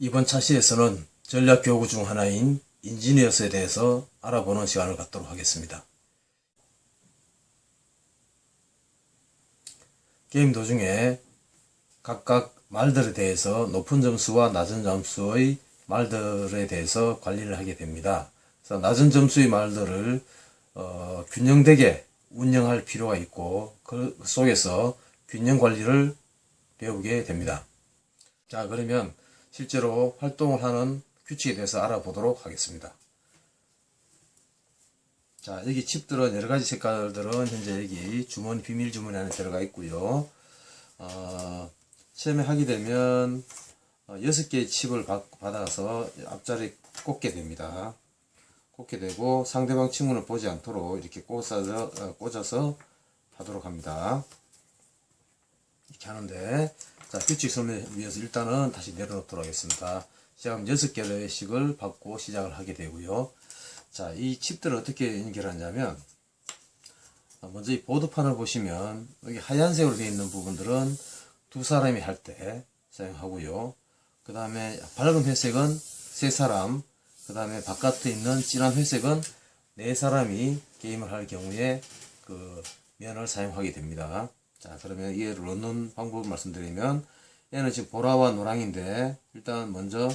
이번 차시에서는 전략교구 중 하나인 인지니어스에 대해서 알아보는 시간을 갖도록 하겠습니다. 게임 도중에 각각 말들에 대해서 높은 점수와 낮은 점수의 말들에 대해서 관리를 하게 됩니다. 그래서 낮은 점수의 말들을 균형되게 운영할 필요가 있고 그 속에서 균형 관리를 배우게 됩니다. 자, 그러면 실제로 활동을 하는 규칙에 대해서 알아보도록 하겠습니다. 자, 여기 칩들은 여러가지 색깔들은 현재 여기 주머니, 비밀 주머니 안에 들어가 있고요. 처음에 하게 되면 6개의 칩을 받아서 앞자리에 꽂게 됩니다. 꽂게 되고 상대방 친구는 보지 않도록 이렇게 꽂아서 하도록 합니다. 이렇게 하는데, 자, 규칙 설명을 위해서 일단은 다시 내려놓도록 하겠습니다. 시작하면 6개씩을 받고 시작을 하게 되고요. 자, 이 칩들을 어떻게 연결하냐면, 먼저 이 보드판을 보시면 여기 하얀색으로 되어 있는 부분들은 두 사람이 할 때 사용하고요. 그 다음에 밝은 회색은 세 사람, 그 다음에 바깥에 있는 진한 회색은 네 사람이 게임을 할 경우에 그 면을 사용하게 됩니다. 자, 그러면 얘를 넣는 방법을 말씀드리면, 얘는 지금 보라와 노랑인데, 일단 먼저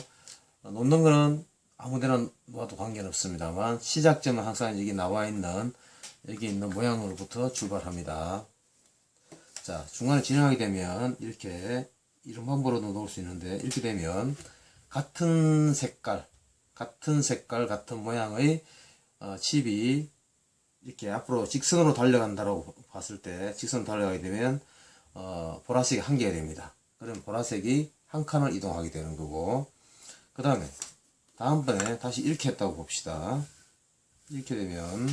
놓는 거는 아무데나 놓아도 관계는 없습니다만, 시작점은 항상 여기 나와 있는 여기 있는 모양으로부터 출발합니다. 자, 중간에 진행하게 되면 이렇게 이런 방법으로도 놓을 수 있는데, 이렇게 되면 같은 색깔, 같은 모양의 칩이 이렇게 앞으로 직선으로 달려간다고 봤을 때, 직선으로 달려가게 되면 보라색이 한 개가 됩니다. 그럼 보라색이 한 칸을 이동하게 되는 거고, 그 다음에 다음번에 다시 이렇게 했다고 봅시다. 이렇게 되면,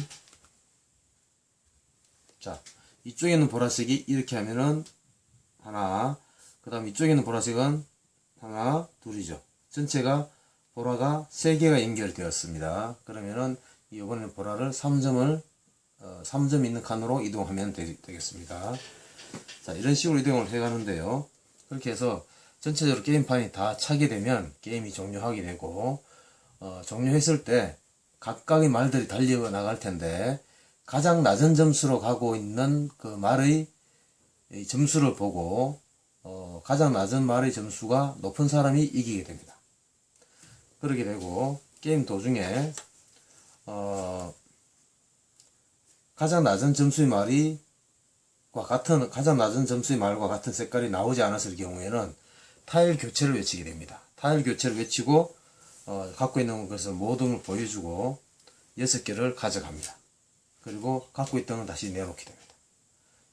자, 이쪽에 있는 보라색이 이렇게 하면은 하나, 그 다음 이쪽에 있는 보라색은 하나, 둘이죠. 전체가 보라가 3개가 연결되었습니다. 그러면은 이번에는 보라를 3점 있는 칸으로 이동하면 되겠습니다. 자, 이런 식으로 이동을 해 가는데요. 그렇게 해서 전체적으로 게임판이 다 차게 되면 게임이 종료하게 되고, 종료했을 때 각각의 말들이 달려 나갈 텐데, 가장 낮은 점수로 가고 있는 그 말의 점수를 보고, 가장 낮은 말의 점수가 높은 사람이 이기게 됩니다. 그렇게 되고, 게임 도중에 가장 낮은 점수의 가장 낮은 점수의 말과 같은 색깔이 나오지 않았을 경우에는 타일 교체를 외치게 됩니다. 타일 교체를 외치고 갖고 있는 것을 모든 걸 보여주고 6개를 가져갑니다. 그리고 갖고 있던 건 다시 내놓게 됩니다.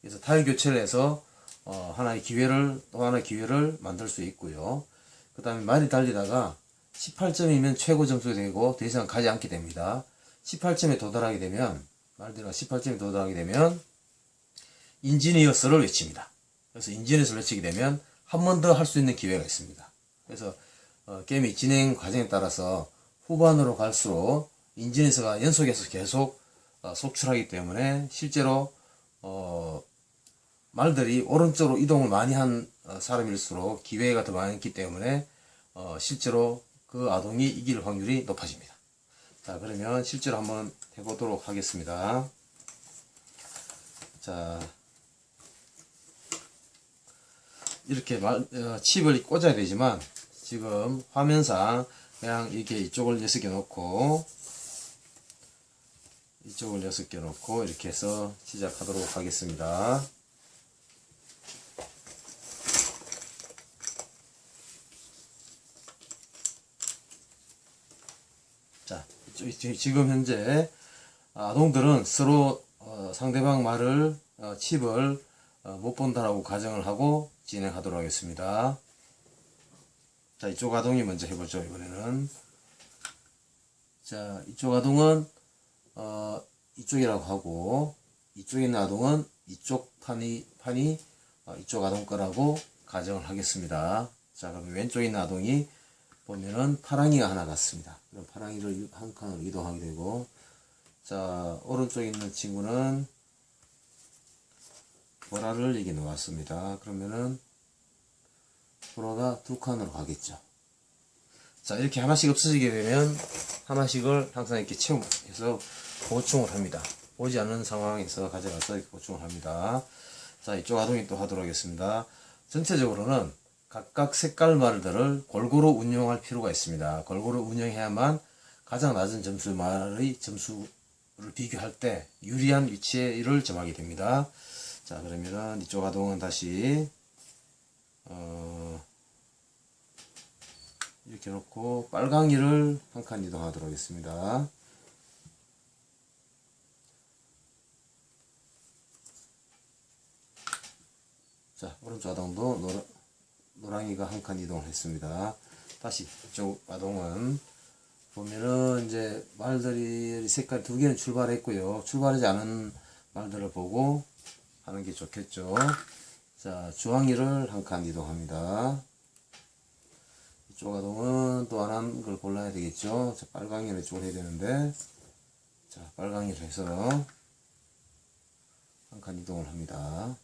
그래서 타일 교체를 해서 또 하나의 기회를 만들 수 있고요. 그 다음에 말이 달리다가 18점이면 최고 점수가 되고 더 이상 가지 않게 됩니다. 18점에 도달하게 되면, 말들과 18점에 도달하게 되면 인지니어스를 외칩니다. 그래서 인지니어스를 외치게 되면 한 번 더 할 수 있는 기회가 있습니다. 그래서 게임의 진행 과정에 따라서 후반으로 갈수록 인지니어스가 연속해서 계속 속출하기 때문에 실제로 말들이 오른쪽으로 이동을 많이 한 사람일수록 기회가 더 많기 때문에 실제로 그 아동이 이길 확률이 높아집니다. 자, 그러면 실제로 한번 해보도록 하겠습니다. 자, 이렇게 칩을 꽂아야 되지만 지금 화면상 그냥 이렇게 이쪽을 6개 놓고 이쪽을 6개 놓고 이렇게 해서 시작하도록 하겠습니다. 자, 지금 현재 아동들은 서로 상대방 말을 칩을 못 본다라고 가정을 하고 진행하도록 하겠습니다. 자, 이쪽 아동이 먼저 해보죠. 이번에는 자, 이쪽 아동은 이쪽이라고 하고, 이쪽에 있는 아동은 이쪽 판이 이쪽 아동 거라고 가정을 하겠습니다. 자, 그럼 왼쪽에 있는 아동이 보면은 파랑이가 하나 갔습니다. 그럼 파랑이를 한 칸으로 이동하게 되고, 자, 오른쪽에 있는 친구는 보라를 여기 놓았습니다. 그러면은 보라가 2칸으로 가겠죠. 자, 이렇게 하나씩 없어지게 되면 하나씩을 항상 이렇게 채움해서 보충을 합니다. 보지 않는 상황에서 가져가서 이렇게 보충을 합니다. 자, 이쪽 아동이 또 하도록 하겠습니다. 전체적으로는 각각 색깔 말들을 골고루 운용할 필요가 있습니다. 골고루 운영해야만 가장 낮은 점수 말의 점수를 비교할 때 유리한 위치를 점하게 됩니다. 자, 그러면은 이쪽 아동은 다시 이렇게 놓고 빨강이를 한 칸 이동하도록 하겠습니다. 자, 오른쪽 아동도 노랑이가 한 칸 이동을 했습니다. 다시 이쪽 아동은 보면은 이제 말들이 색깔 두 개는 출발했고요. 출발하지 않은 말들을 보고 하는 게 좋겠죠. 자, 주황이를 한 칸 이동합니다. 이쪽 아동은 또 안 한 걸 골라야 되겠죠. 자, 빨강이를 이쪽으로 해야 되는데, 자, 빨강이를 해서 한 칸 이동을 합니다.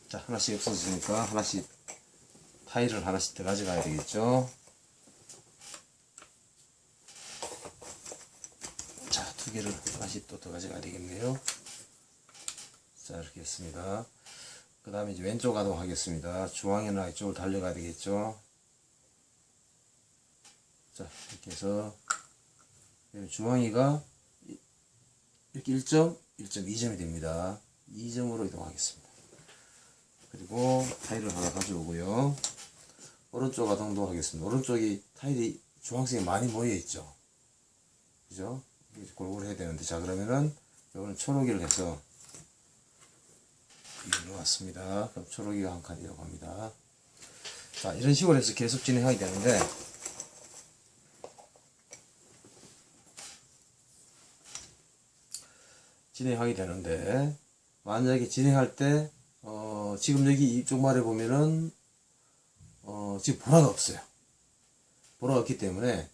자, 하나씩 없어지니까 하나씩 타일을 하나씩 더 가져가야 되겠죠. 자, 두 개를 하나씩 또 더 가져가야 되겠네요. 자, 이렇게 했습니다. 그 다음에 이제 왼쪽 아동 하겠습니다. 주황이나 이쪽으로 달려가야 되겠죠. 자, 이렇게 해서 주황이가 이렇게 1점, 1.2점이 됩니다. 2점으로 이동하겠습니다. 그리고 타일을 하나 가져오고요. 오른쪽 아동도 하겠습니다. 오른쪽이 타일이 주황색이 많이 모여 있죠. 그죠? 골고루 해야 되는데, 자, 그러면은 이거는 초록이를 해서 이리로 왔습니다. 그럼 초록이가 한 칸 이동합니다. 자, 이런 식으로 해서 계속 진행하게 되는데, 만약에 진행할 때 지금 여기 이쪽 말에 보면은 지금 보라가 없어요. 보라가 없기 때문에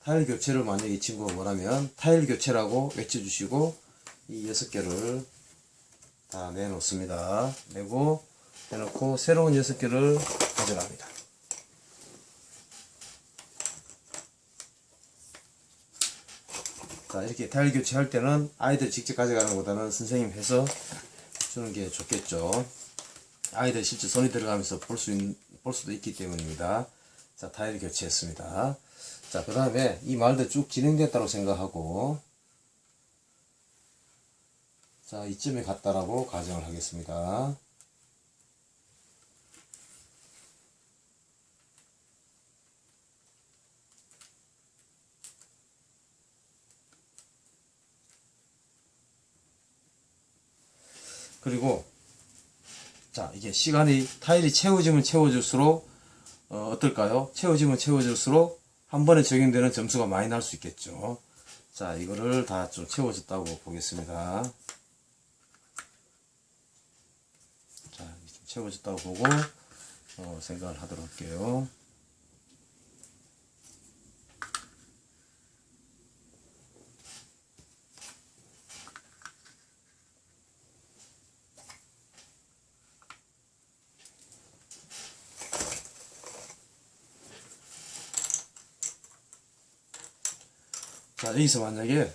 타일 교체를 만약에 이 친구가 원하면 타일 교체라고 외쳐주시고 이 6개를 다 내놓습니다. 내고 해놓고 새로운 6개를 가져갑니다. 자, 이렇게 타일 교체할 때는 아이들 직접 가져가는 것보다는 선생님 해서 주는 게 좋겠죠. 아이들 실제 손이 들어가면서 볼 수도 있기 때문입니다. 자, 타일 교체했습니다. 자, 그 다음에 이 말들 쭉 진행됐다고 생각하고, 자, 이쯤에 갔다라고 가정을 하겠습니다. 그리고 자, 이게 시간이 타일이 채워지면 채워질수록 어떨까요? 채워지면 채워질수록 한 번에 적용되는 점수가 많이 날 수 있겠죠. 자, 이거를 다 좀 채워졌다고 보겠습니다. 자, 좀 채워졌다고 보고 생각을 하도록 할게요. 자, 여기서 만약에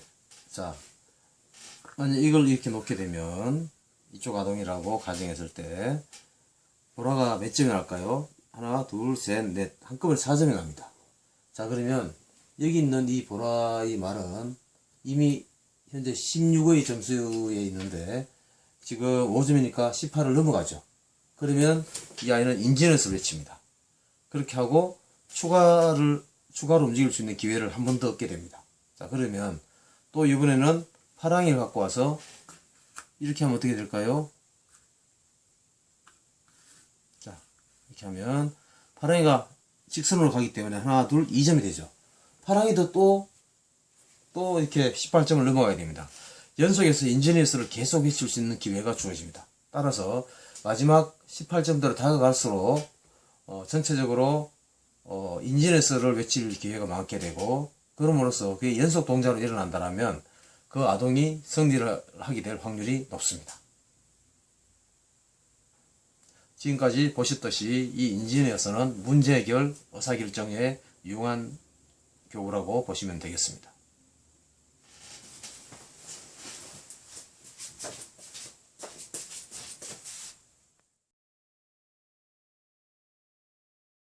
이걸 이렇게 놓게 되면 이쪽 아동이라고 가정했을 때 보라가 몇 점이 날까요? 하나, 둘, 셋, 넷, 한꺼번에 4점이 납니다. 자, 그러면 여기 있는 이 보라의 말은 이미 현재 16의 점수에 있는데 지금 5점이니까 18을 넘어가죠. 그러면 이 아이는 인지너스를 외칩니다. 그렇게 하고 추가로 움직일 수 있는 기회를 한 번 더 얻게 됩니다. 자, 그러면 또 이번에는 파랑이를 갖고 와서 이렇게 하면 어떻게 될까요? 자, 이렇게 하면 파랑이가 직선으로 가기 때문에 하나, 둘, 2점이 되죠. 파랑이도 또 이렇게 18점을 넘어가야 됩니다. 연속해서 인지니어스를 계속 외칠 수 있는 기회가 주어집니다. 따라서 마지막 18점대로 다가갈수록 전체적으로 인지니어스를 외칠 기회가 많게 되고, 그럼으로써 그게 연속 동작으로 일어난다면 그 아동이 승리를 하게 될 확률이 높습니다. 지금까지 보셨듯이 이 인지니어서는 문제 해결, 의사결정에 유용한 교구라고 보시면 되겠습니다.